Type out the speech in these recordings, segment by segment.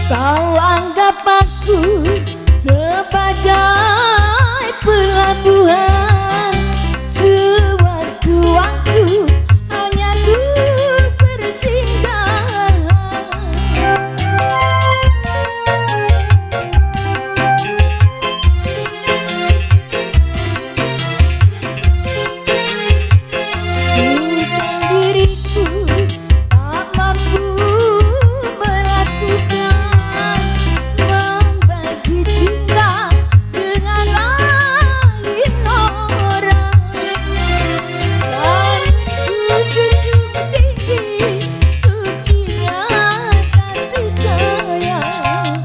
Kau anggap aku sebagai pelabuhan, sewaktu-waktu hanya untuk bersinggah. Bukan diriku tak mampu melakukan, membagi cinta dengan lain orang. Dan ku junjung tinggi sucinya kasih sayang.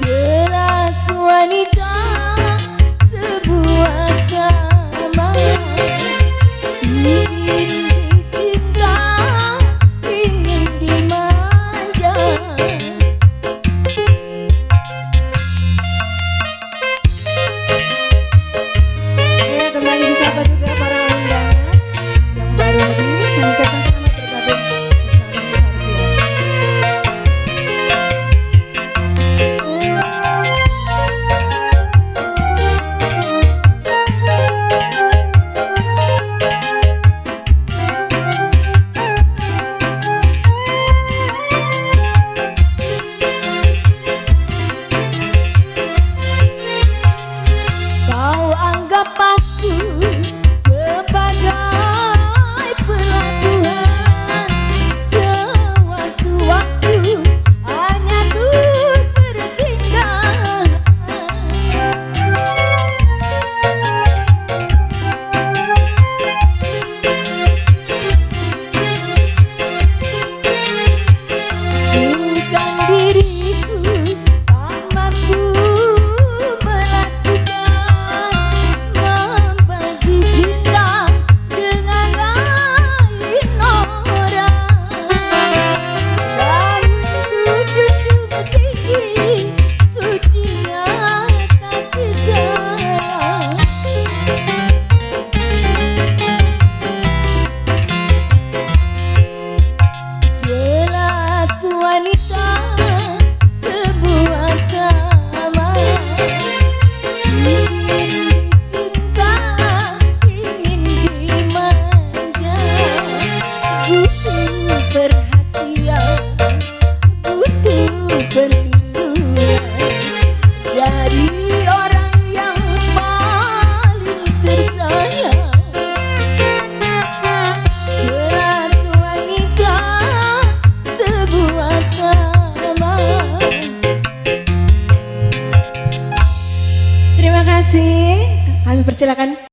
Jelas wanita sebuah nama, ingin dicinta, ingin dimanja. Ya, kembali disapa juga para undangan yang baru hadir. Kami ucapkan selamat bergabung bersama Kau anggap aku sebagai pelabuhan, sewaktu-waktu hanya untuk bersinggah. Bukan diriku tak mampu melakukan, membagi cinta dengan lain orang. Dan ku junjung tinggi sucinya kasih sayang. Jelas wanita sebuah nama, ingin dicinta, ingin dimanja. Butuh perhatian, butuh perlindungan dari orang yang paling tersayang. Jelas wanita sebuah nama. Terima kasih. Kami persilakan.